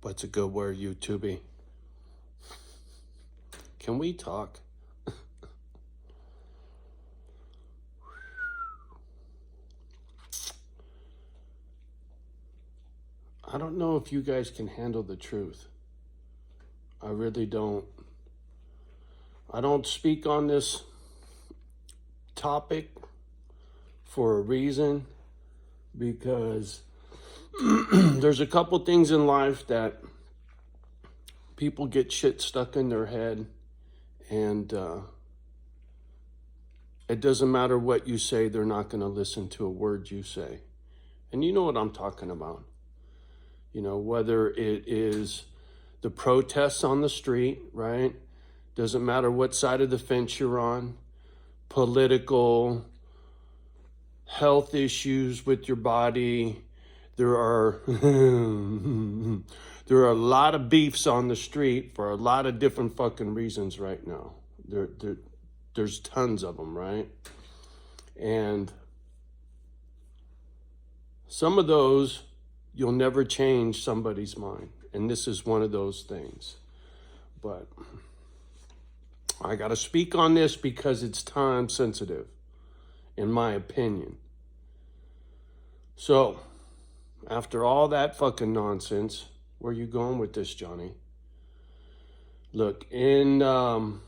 What's a good word, YouTube? Can we talk? I don't know if you guys can handle the truth. I really don't. I don't speak on this topic for a reason, because there's a couple things in life that people get shit stuck in their head, and it doesn't matter what you say, they're not going to listen to a word you say. And you know what I'm talking about. You know, whether it is the protests on the street, right? Doesn't matter what side of the fence you're on. Political, health issues with your body. There are there are a lot of beefs on the street for a lot of different fucking reasons right now. There's tons of them, right? And some of those, you'll never change somebody's mind. And this is one of those things. But I got to speak on this because it's time sensitive, in my opinion. So, after all that fucking nonsense, where are you going with this, Johnny? Look, on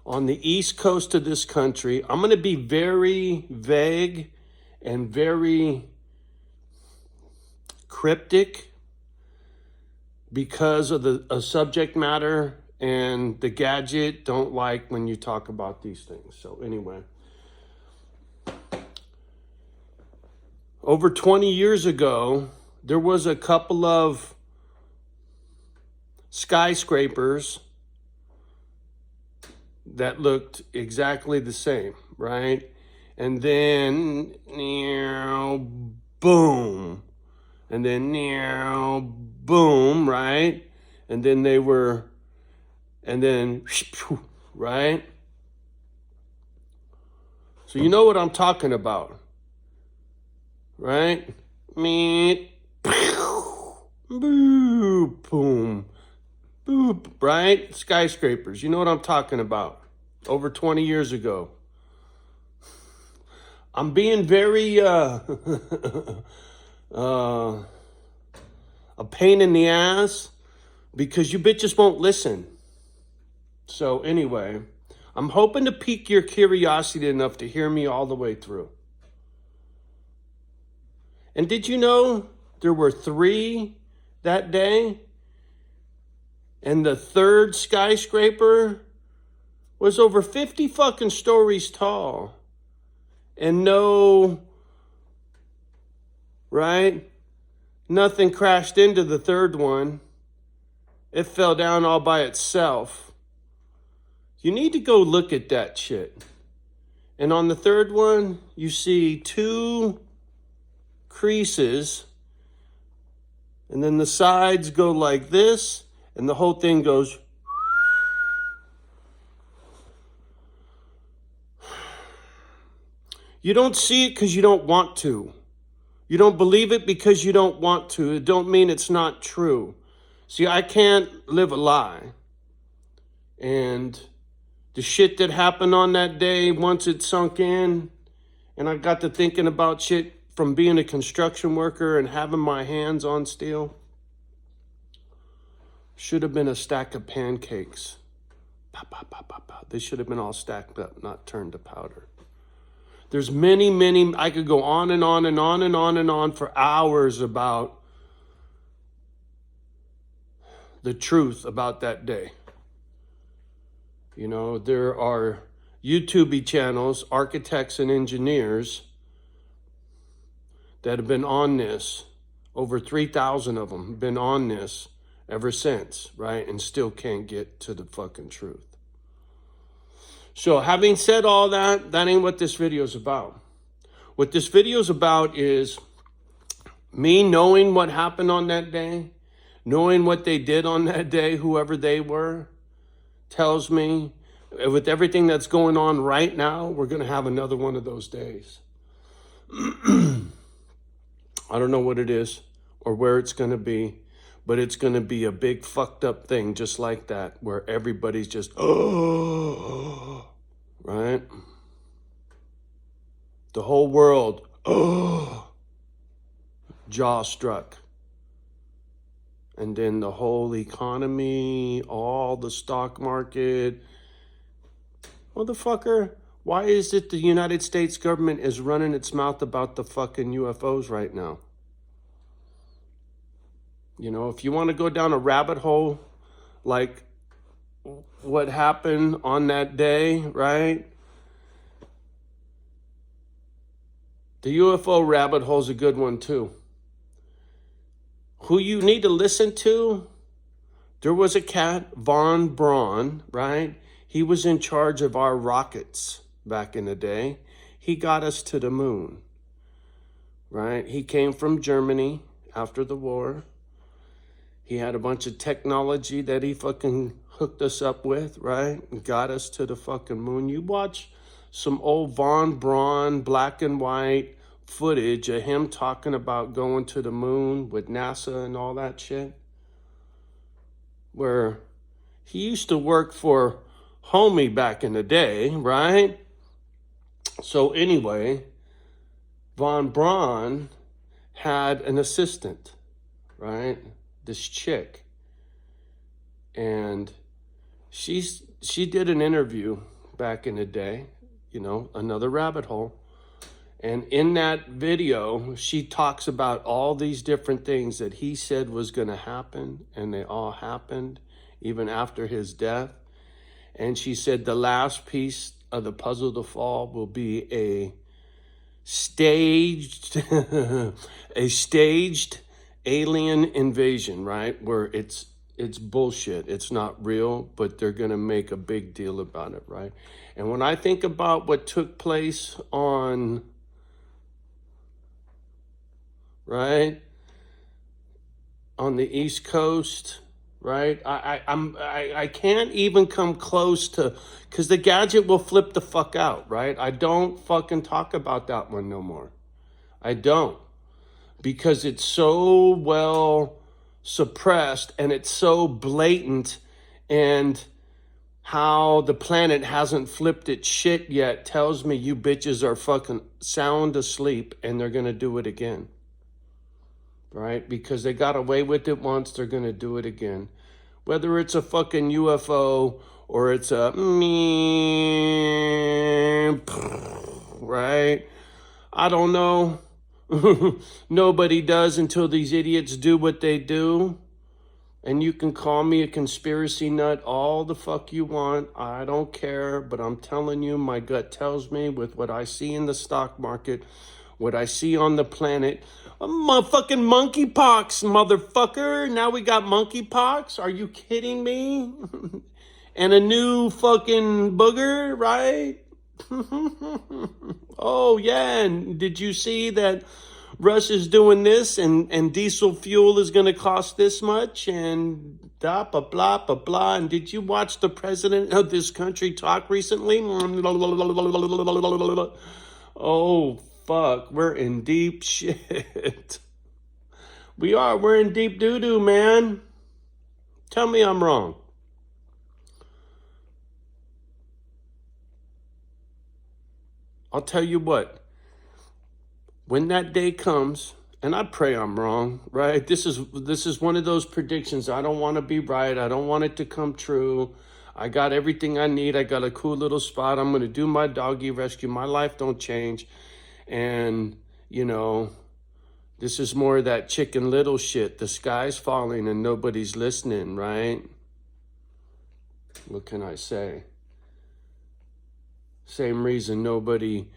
the east coast of this country, I'm going to be very vague and very cryptic because of the subject matter, and the gadget don't like when you talk about these things. So anyway, over 20 years ago, there was a couple of skyscrapers that looked exactly the same, right? And then, boom. And then, boom, right? And then right? So you know what I'm talking about, right? Boom, boom, boop, right? Skyscrapers, you know what I'm talking about. Over 20 years ago. I'm being very a pain in the ass because you bitches won't listen. So anyway, I'm hoping to pique your curiosity enough to hear me all the way through. And did you know there were 3 that day? And the third skyscraper was over 50 fucking stories tall. And right? Nothing crashed into the third one. It fell down all by itself. You need to go look at that shit. And on the third one, you see 2 creases. And then the sides go like this. And the whole thing goes. You don't see it because you don't want to. You don't believe it because you don't want to. It don't mean it's not true. See, I can't live a lie. And the shit that happened on that day, once it sunk in, and I got to thinking about shit from being a construction worker and having my hands on steel, should have been a stack of pancakes. Pow, pow, pow, pow, pow. They should have been all stacked up, not turned to powder. There's many, I could go on and on and on and on and on for hours about the truth about that day. You know, there are YouTube channels, architects and engineers that have been on this. Over 3,000 of them have been on this ever since, right? And still can't get to the fucking truth. So having said all that, that ain't what this video is about. What this video is about is me knowing what happened on that day, knowing what they did on that day, whoever they were, tells me with everything that's going on right now, we're going to have another one of those days. I don't know what it is or where it's going to be. But it's going to be a big fucked up thing just like that, where everybody's just, oh, right? The whole world, oh, jaw struck. And then the whole economy, all the stock market. Motherfucker, why is it the United States government is running its mouth about the fucking UFOs right now? You know, if you want to go down a rabbit hole, like what happened on that day, right? The UFO rabbit hole's a good one too. Who you need to listen to, there was a cat, Von Braun, right? He was in charge of our rockets back in the day. He got us to the moon, right? He came from Germany after the war. He had a bunch of technology that he fucking hooked us up with, right? And got us to the fucking moon. You watch some old Von Braun black and white footage of him talking about going to the moon with NASA and all that shit, where he used to work for Homie back in the day, right? So anyway, Von Braun had an assistant, right? This chick. And she did an interview back in the day, you know, another rabbit hole. And in that video, she talks about all these different things that he said was going to happen, and they all happened, even after his death. And she said the last piece of the puzzle to fall will be a staged, a staged alien invasion, right? Where it's bullshit. It's not real, but they're going to make a big deal about it, right? And when I think about what took place on, right, on the East Coast, right? I can't even come close to, because the gadget will flip the fuck out, right? I don't fucking talk about that one no more. I don't. Because it's so well suppressed and it's so blatant, and how the planet hasn't flipped its shit yet tells me you bitches are fucking sound asleep and they're going to do it again. Right? Because they got away with it once, they're going to do it again. Whether it's a fucking UFO or it's a right? I don't know. Nobody does until these idiots do what they do. And you can call me a conspiracy nut all the fuck you want. I don't care. But I'm telling you, my gut tells me with what I see in the stock market, what I see on the planet, fucking monkeypox, motherfucker. Now we got monkeypox. Are you kidding me? And a new fucking booger, right? Oh, yeah. And did you see that Russia's doing this, and diesel fuel is going to cost this much, and blah, blah, blah, blah, blah. And did you watch the president of this country talk recently? Oh, fuck. We're in deep shit. We're in deep doo-doo, man. Tell me I'm wrong. I'll tell you what. When that day comes, and I pray I'm wrong, right? This is one of those predictions. I don't want to be right. I don't want it to come true. I got everything I need. I got a cool little spot. I'm going to do my doggy rescue. My life don't change. And, you know, this is more of that Chicken Little shit. The sky's falling and nobody's listening, right? What can I say? Same reason nobody,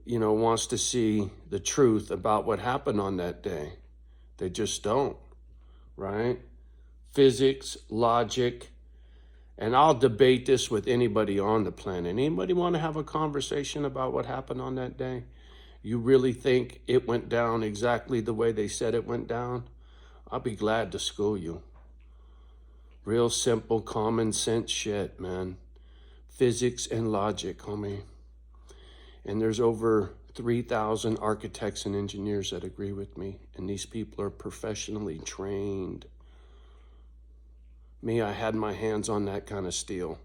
you know, wants to see the truth about what happened on that day. They just don't, right? Physics, logic, and I'll debate this with anybody on the planet. Anybody want to have a conversation about what happened on that day? You really think it went down exactly the way they said it went down? I'll be glad to school you. Real simple, common sense shit, man. Physics and logic, homie. And there's over 3,000 architects and engineers that agree with me. And these people are professionally trained. Me, I had my hands on that kind of steel.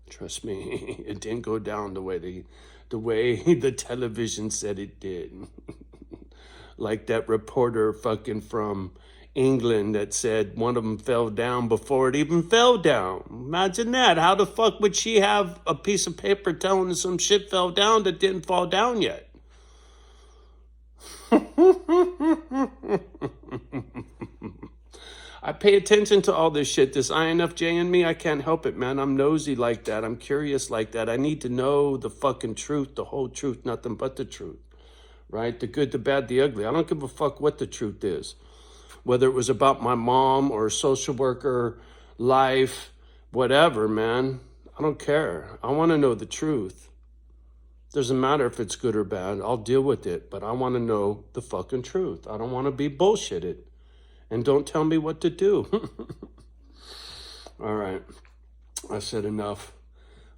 Trust me, it didn't go down the way the television said it did. Like that reporter fucking from England that said one of them fell down before it even fell down. Imagine that. How the fuck would she have a piece of paper telling her some shit fell down that didn't fall down yet? I pay attention to all this shit. This INFJ in me, I can't help it, man. I'm nosy like that. I'm curious like that. I need to know the fucking truth, the whole truth, nothing but the truth. Right? The good, the bad, the ugly. I don't give a fuck what the truth is. Whether it was about my mom or a social worker, life, whatever, man. I don't care. I want to know the truth. Doesn't matter if it's good or bad. I'll deal with it. But I want to know the fucking truth. I don't want to be bullshitted. And don't tell me what to do. All right. I said enough.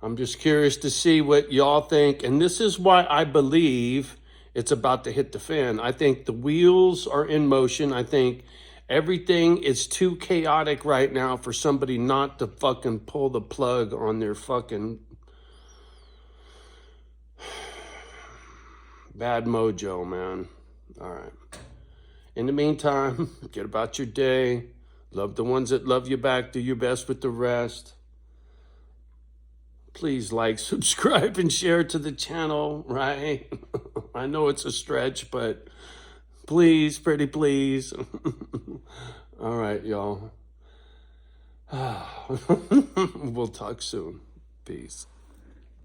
I'm just curious to see what y'all think. And this is why I believe it's about to hit the fan. I think the wheels are in motion. I think everything is too chaotic right now for somebody not to fucking pull the plug on their fucking bad mojo, man. All right. In the meantime, get about your day. Love the ones that love you back. Do your best with the rest. Please like, subscribe, and share to the channel, right? I know it's a stretch, but please, pretty please. All right, y'all. We'll talk soon. Peace.